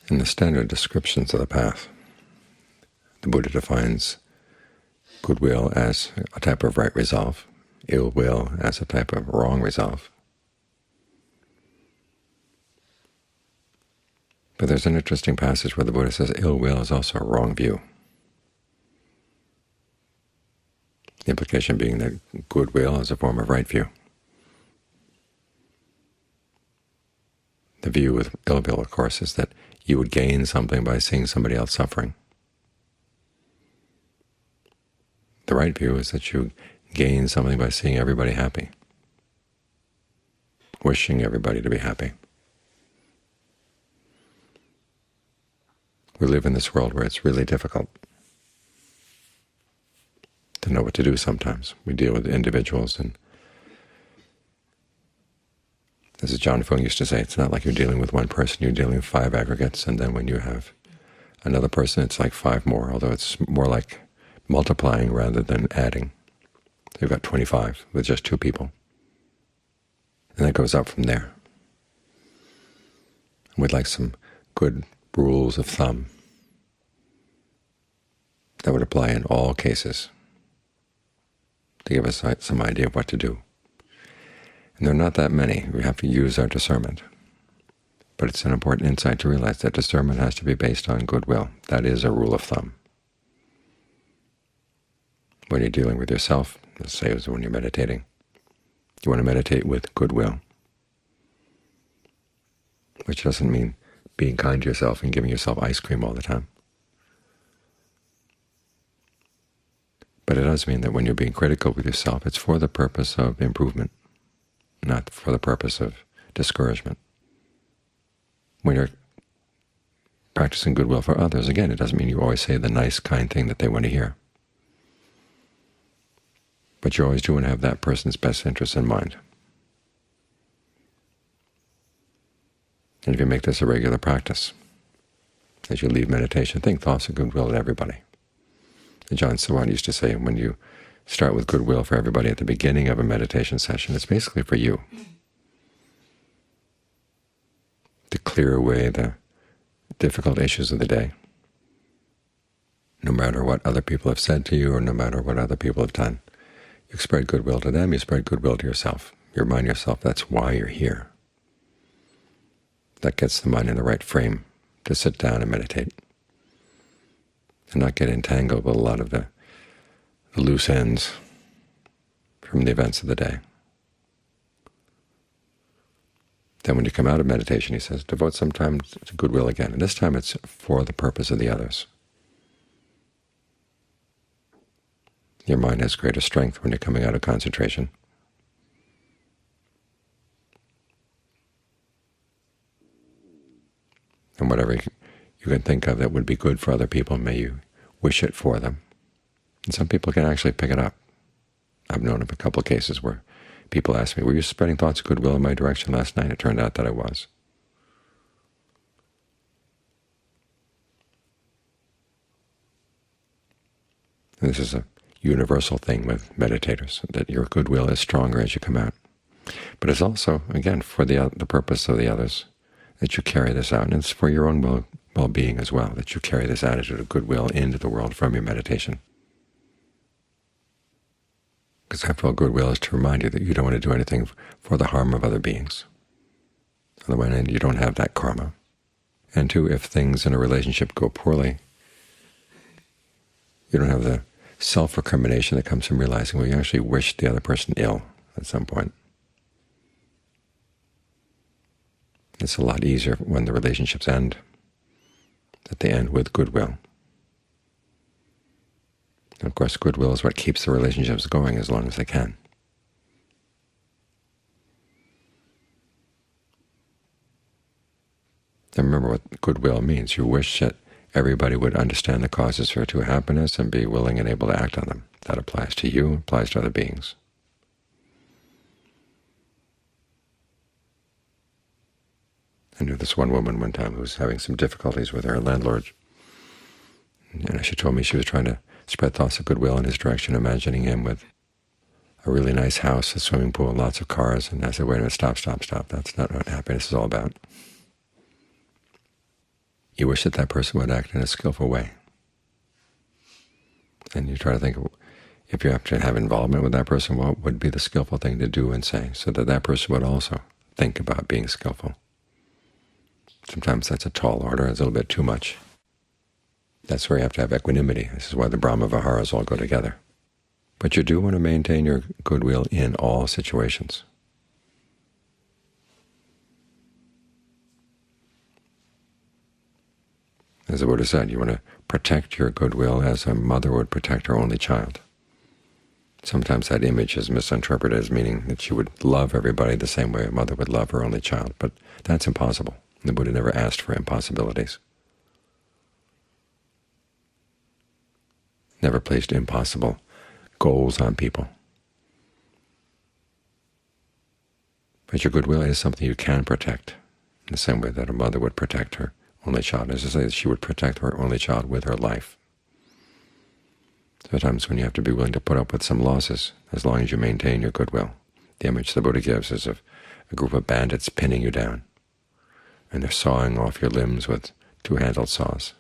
In the standard descriptions of the path, the Buddha defines goodwill as a type of right resolve, ill will as a type of wrong resolve. But there's an interesting passage where the Buddha says ill will is also a wrong view. The implication being that goodwill is a form of right view. The view with ill will, of course, is that you would gain something by seeing somebody else suffering. The right view is that you gain something by seeing everybody happy, wishing everybody to be happy. We live in this world where it's really difficult to know what to do sometimes. We deal with individuals, and as John Fung used to say, it's not like you're dealing with one person, you're dealing with 5 aggregates, and then when you have another person, it's like 5 more, although it's more like multiplying rather than adding. You've got 25 with just 2 people, and that goes up from there. We'd like some good rules of thumb that would apply in all cases to give us some idea of what to do. And there are not that many. We have to use our discernment. But it's an important insight to realize that discernment has to be based on goodwill. That is a rule of thumb. When you're dealing with yourself, let's say when you're meditating, you want to meditate with goodwill, which doesn't mean being kind to yourself and giving yourself ice cream all the time. But it does mean that when you're being critical with yourself, it's for the purpose of improvement, not for the purpose of discouragement. When you're practicing goodwill for others, again, it doesn't mean you always say the nice, kind thing that they want to hear. But you always do want to have that person's best interest in mind. And if you make this a regular practice, as you leave meditation, think thoughts of goodwill to everybody. And John Sawat used to say, when you start with goodwill for everybody at the beginning of a meditation session, it's basically for you, to clear away the difficult issues of the day, no matter what other people have said to you or no matter what other people have done. You spread goodwill to them, you spread goodwill to yourself. You remind yourself that's why you're here. That gets the mind in the right frame to sit down and meditate and not get entangled with a lot of the loose ends from the events of the day. Then when you come out of meditation, he says, devote some time to goodwill again, and this time it's for the purpose of the others. Your mind has greater strength when you're coming out of concentration. And whatever you can think of that would be good for other people, may you wish it for them. And some people can actually pick it up. I've known of a couple of cases where people ask me, were you spreading thoughts of goodwill in my direction last night? It turned out that I was. And this is a universal thing with meditators, that your goodwill is stronger as you come out. But it's also, again, for the purpose of the others, that you carry this out, and it's for your own well-being as well, that you carry this attitude of goodwill into the world from your meditation. Because after all, goodwill is to remind you that you don't want to do anything for the harm of other beings. On the one hand, you don't have that karma. And two, if things in a relationship go poorly, you don't have the self-recrimination that comes from realizing, well, you actually wish the other person ill at some point. It's a lot easier when the relationships end, that they end with goodwill. And of course, goodwill is what keeps the relationships going as long as they can. And remember what goodwill means. You wish that everybody would understand the causes for true happiness and be willing and able to act on them. That applies to you, applies to other beings. I knew this one woman one time who was having some difficulties with her landlord. And she told me she was trying to spread thoughts of goodwill in his direction, imagining him with a really nice house, a swimming pool, and lots of cars. And I said, wait a minute, stop. That's not what happiness is all about. You wish that that person would act in a skillful way. And you try to think, if you have to have involvement with that person, what would be the skillful thing to do and say, so that that person would also think about being skillful. Sometimes that's a tall order. It's a little bit too much. That's where you have to have equanimity. This is why the Brahma Viharas all go together. But you do want to maintain your goodwill in all situations. As the Buddha said, you want to protect your goodwill as a mother would protect her only child. Sometimes that image is misinterpreted as meaning that she would love everybody the same way a mother would love her only child, but that's impossible. The Buddha never asked for impossibilities. Never placed impossible goals on people. But your goodwill is something you can protect in the same way that a mother would protect her only child. As I say, she would protect her only child with her life. Sometimes when you have to be willing to put up with some losses, as long as you maintain your goodwill. The image the Buddha gives is of a group of bandits pinning you down, and they're sawing off your limbs with two-handled saws.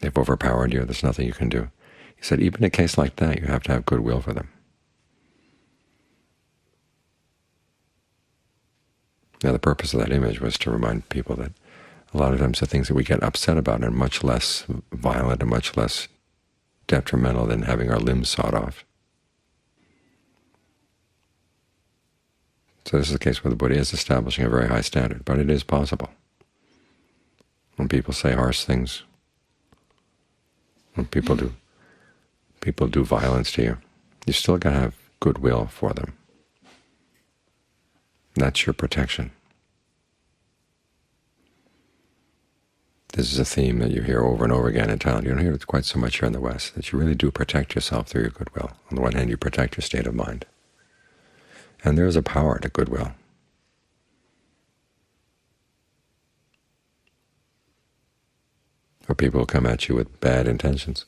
They've overpowered you. There's nothing you can do. He said, even in a case like that, you have to have goodwill for them. Now, the purpose of that image was to remind people that a lot of times the things that we get upset about are much less violent and much less detrimental than having our limbs sawed off. So this is a case where the Buddha is establishing a very high standard, but it is possible. When people say harsh things, when people do violence to you, you still got to have goodwill for them. That's your protection. This is a theme that you hear over and over again in Thailand. You don't hear it quite so much here in the West, that you really do protect yourself through your goodwill. On the one hand, you protect your state of mind. And there is a power to goodwill. For people who come at you with bad intentions,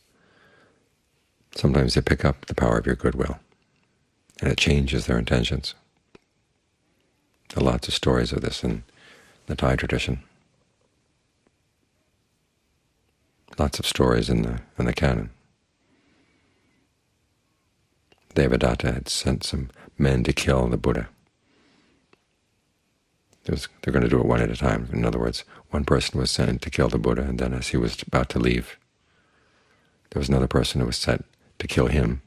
sometimes they pick up the power of your goodwill, and it changes their intentions. There are lots of stories of this in the Thai tradition. Lots of stories in the canon. Devadatta had sent some men to kill the Buddha. They're going to do it one at a time. In other words, one person was sent to kill the Buddha, and then as he was about to leave, there was another person who was sent to kill him,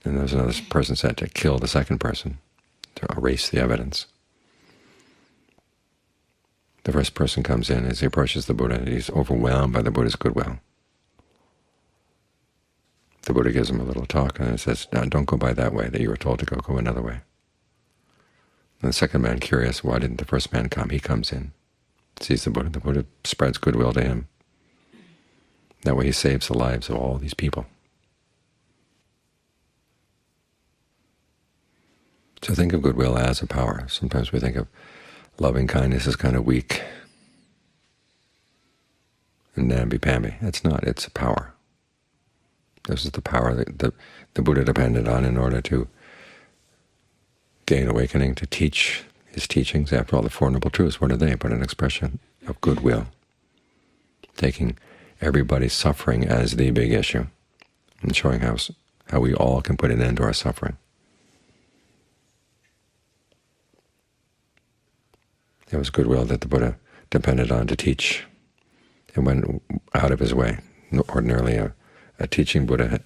and there was another person sent to kill the second person, to erase the evidence. The first person comes in. As he approaches the Buddha, he's overwhelmed by the Buddha's goodwill. The Buddha gives him a little talk, and it says, "Now, don't go by that way that you were told to go. Go another way." And the second man, curious, why didn't the first man come? He comes in, sees the Buddha spreads goodwill to him. That way he saves the lives of all these people. So think of goodwill as a power. Sometimes we think of loving kindness is kind of weak and namby-pamby. It's not. It's a power. This is the power that the Buddha depended on in order to gain awakening, to teach his teachings. After all, the Four Noble Truths, what are they but an expression of goodwill, taking everybody's suffering as the big issue and showing how we all can put an end to our suffering. It was goodwill that the Buddha depended on to teach, and went out of his way. Ordinarily, a teaching Buddha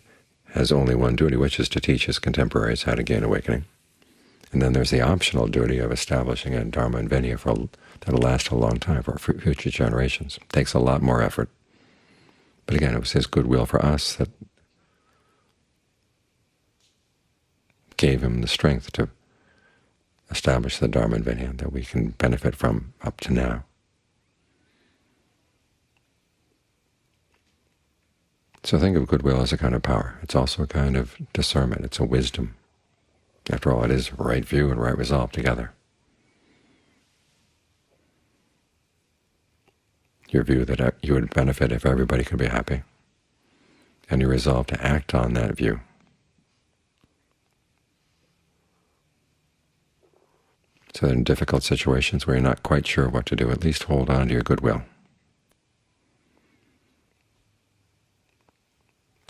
has only one duty, which is to teach his contemporaries how to gain awakening. And then there's the optional duty of establishing a Dhamma and Vinaya that'll last a long time for future generations. It takes a lot more effort. But again, it was his goodwill for us that gave him the strength to establish the Dharma and Vinaya that we can benefit from up to now. So think of goodwill as a kind of power. It's also a kind of discernment. It's a wisdom. After all, it is right view and right resolve together. Your view that you would benefit if everybody could be happy, and your resolve to act on that view. So in difficult situations where you're not quite sure what to do, at least hold on to your goodwill.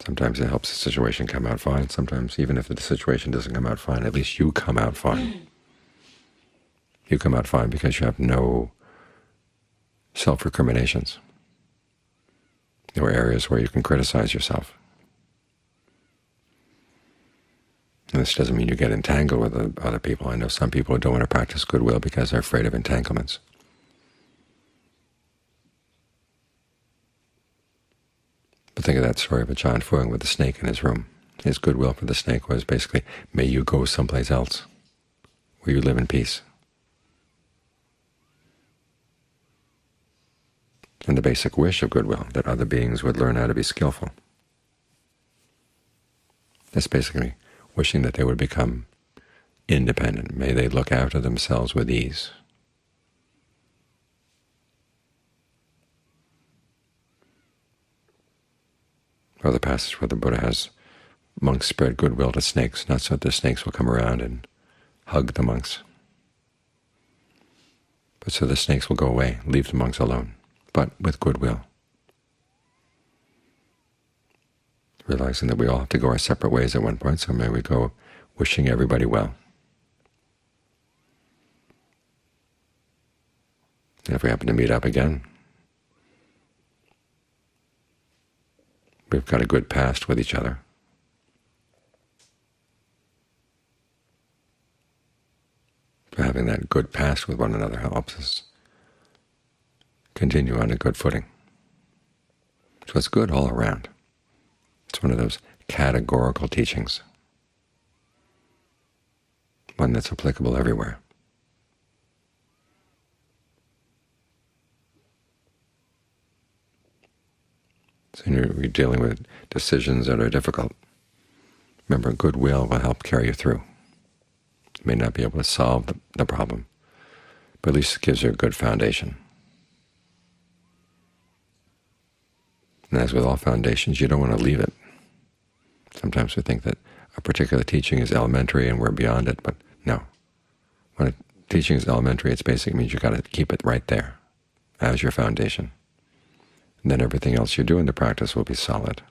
Sometimes it helps the situation come out fine. Sometimes, even if the situation doesn't come out fine, at least you come out fine. You come out fine because you have no self-recriminations, no areas where you can criticize yourself. And this doesn't mean you get entangled with other people. I know some people who don't want to practice goodwill because they're afraid of entanglements. But think of that story of Ajahn Fuang with the snake in his room. His goodwill for the snake was basically, may you go someplace else where you live in peace. And the basic wish of goodwill, that other beings would learn how to be skillful. That's basically wishing that they would become independent. May they look after themselves with ease. Or the passage where the Buddha has monks spread goodwill to snakes, not so that the snakes will come around and hug the monks, but so the snakes will go away, leave the monks alone, but with goodwill, realizing that we all have to go our separate ways at one point, so may we go wishing everybody well. And if we happen to meet up again, we've got a good past with each other. So having that good past with one another helps us continue on a good footing. So it's good all around. It's one of those categorical teachings, one that's applicable everywhere. So you're dealing with decisions that are difficult. Remember, goodwill will help carry you through. You may not be able to solve the problem, but at least it gives you a good foundation. And as with all foundations, you don't want to leave it. Sometimes we think that a particular teaching is elementary and we're beyond it, but no. When a teaching is elementary, it's basically means you've got to keep it right there as your foundation. And then everything else you do in the practice will be solid.